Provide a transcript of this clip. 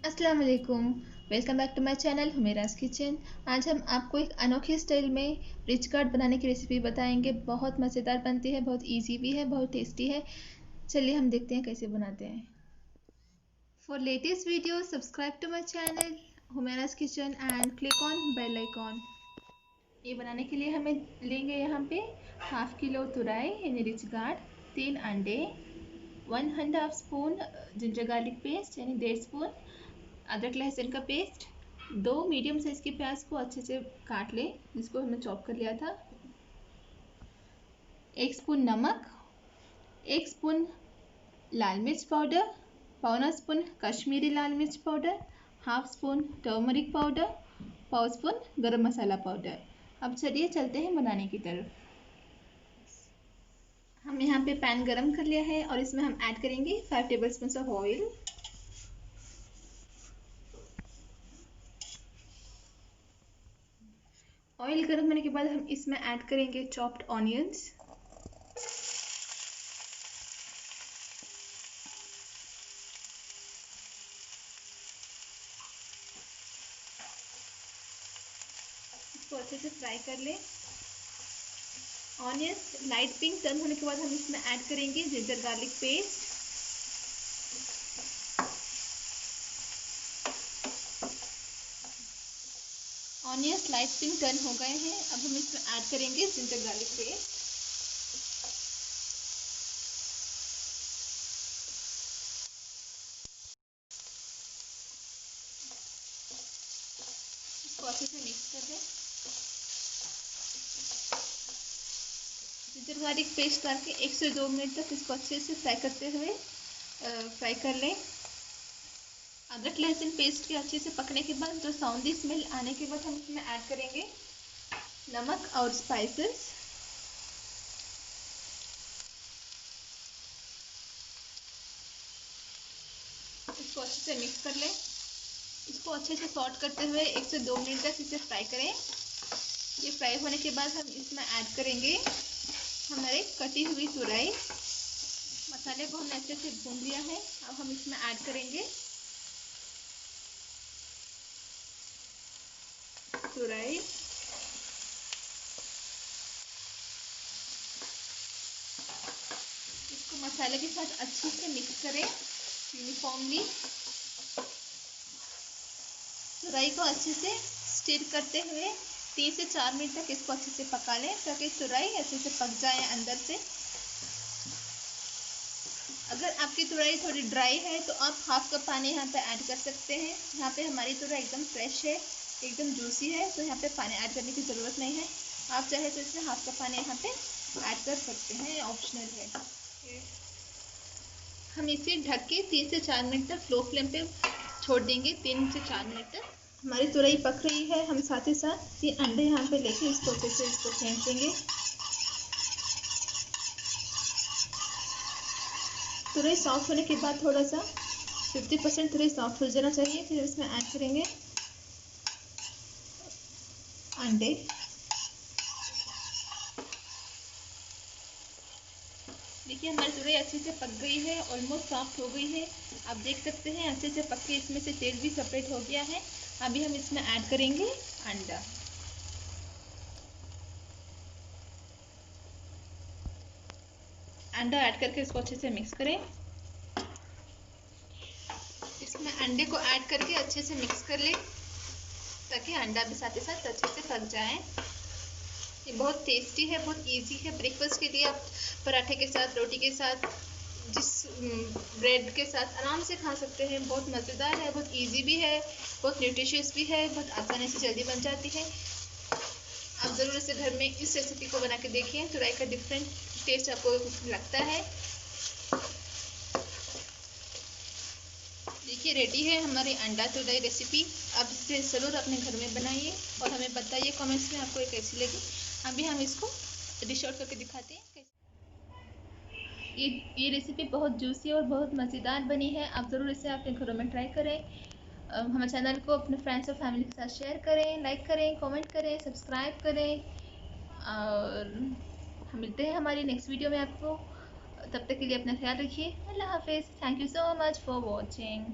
अस्सलाम वालेकुम। Welcome back to my channel Humera's kitchen. आज हम आपको एक अनोखे स्टाइल में रिच कार्ड बनाने की रेसिपी बताएंगे। बहुत मज़ेदार बनती है, बहुत इजी भी है, बहुत टेस्टी है। चलिए हम देखते हैं कैसे बनाते हैं। For latest video subscribe to my channel Humera's kitchen and click on bell icon. ये बनाने के लिए हमें लेंगे यहाँ पे हाफ किलो तुरई यानी रिच गार्ड, 3 अंडे, 1/2 स्पून जिंजर गार्लिक पेस्ट यानी 1.5 स्पून अदरक लहसुन का पेस्ट, 2 मीडियम साइज के प्याज को अच्छे से काट लें जिसको हमने चॉप कर लिया था, 1 स्पून नमक, 1 स्पून लाल मिर्च पाउडर, पौना स्पून कश्मीरी लाल मिर्च powder, half spoon turmeric powder, पाव स्पून गरम मसाला पाउडर। अब चलिए चलते हैं बनाने की तरफ। हम यहाँ पे पैन गरम कर लिया है और इसमें हम ऐड करेंगे 5 टेबलस्पून ऑफ ऑयल। ऑयल गर्म होने के बाद हम इसमें ऐड करेंगे चॉप्ड ऑनियंस, इसको अच्छे से फ्राई कर लें। ऑनियंस लाइट पिंक टर्न होने के बाद हम इसमें ऐड करेंगे ginger garlic paste, onions light pink turn हो गए हैं। अब हम इसमें ऐड करेंगे जिंजर गार्लिक पेस्ट, इसको अच्छे से मिक्स कर दें। जिंजर गार्लिक पेस्ट डाल के 1 से 2 मिनट तक इसको अच्छे से फ्राई कर लें। अदरक लहसुन पेस्ट के अच्छे से पकने के बाद जो सौंधी स्मेल आने के बाद हम इसमें ऐड करेंगे नमक और स्पाइसेस। इसको अच्छे से मिक्स कर लें। इसको अच्छे से सॉट करते हुए 1 से 2 मिनट तक इसे फ्राई करें। ये फ्राई होने के बाद हम इसमें ऐड करेंगे हमारे कटी हुई तुरई। मसाले को हमने अच्छे से भून लिया है। अब हम इसमें ऐड करेंगे तुरई, इसको मसाले के साथ अच्छे से मिक्स करें यूनिफॉर्मली। तुरई को अच्छे से स्टिर करते हुए 3 से 4 मिनट तक इसको अच्छे से पका लें ताकि तुरई अच्छे से पक जाए अंदर से। अगर आपकी तुरई थोड़ी ड्राई है तो आप हाफ कप पानी यहाँ पे ऐड कर सकते हैं। यहाँ पे हमारी तुरई एकदम फ्रेश है, एकदम जूसी है, तो यहाँ पे पानी ऐड करने की ज़रूरत नहीं है। आप चाहे तो इसमें हाफ कप पानी यहाँ पे ऐड कर सकते हैं, ऑप्शनल है। हम इसे ढक के 3 से 4 मिनट तक स्लो फ्लेम पे छोड़ देंगे। 3 से 4 मिनट तक हमारी तुरई पक रही है। हम साथ ही साथ ये अंडे यहाँ पे लेके इसको अच्छे से इसको फेंट देंगे। तुरई सॉफ्ट होने के बाद थोड़ा सा 50% तुरई सॉफ्ट हो जाना चाहिए। फिर इसमें ऐड करेंगे अंडे। देखिए हमारी तुरई अच्छे से पक गई है, ऑलमोस्ट सॉफ्ट हो गई है। आप देख सकते हैं अच्छे से पक के इसमें से तेल भी सेपरेट हो गया है। अभी हम इसमें ऐड करेंगे अंडा। अंडा ऐड करके इसको अच्छे से मिक्स करें। इसमें अंडे को ऐड करके अच्छे से मिक्स कर लें ताकि अंडा भी साथ ही साथ अच्छे से पक जाए। ये बहुत टेस्टी है, बहुत इजी है। ब्रेकफास्ट के लिए आप पराठे के साथ, रोटी के साथ, जिस ब्रेड के साथ आराम से खा सकते हैं। बहुत मज़ेदार है, बहुत इजी भी है, बहुत न्यूट्रिशियस भी है, बहुत आसानी से जल्दी बन जाती है। आप ज़रूर इसे घर में इस रेसिपी को बना के देखिए। तुरई का डिफरेंट टेस्ट आपको लगता है। देखिए रेडी है हमारी अंडा तुरई रेसिपी। आप इसे ज़रूर अपने घर में बनाइए और हमें बताइए कमेंट्स में आपको ये कैसी लगी। अभी हम इसको डिश आउट करके दिखाते हैं। ये रेसिपी बहुत जूसी और बहुत मज़ेदार बनी है। आप ज़रूर इसे अपने घरों में ट्राई करें। हमारे चैनल को अपने फ्रेंड्स और फैमिली के साथ शेयर करें, लाइक करें, कमेंट करें, सब्सक्राइब करें। और हम मिलते हैं हमारी नेक्स्ट वीडियो में आपको। तब तक के लिए अपना ख्याल रखिए। अल्लाह हाफिज़। Thank you so much for watching.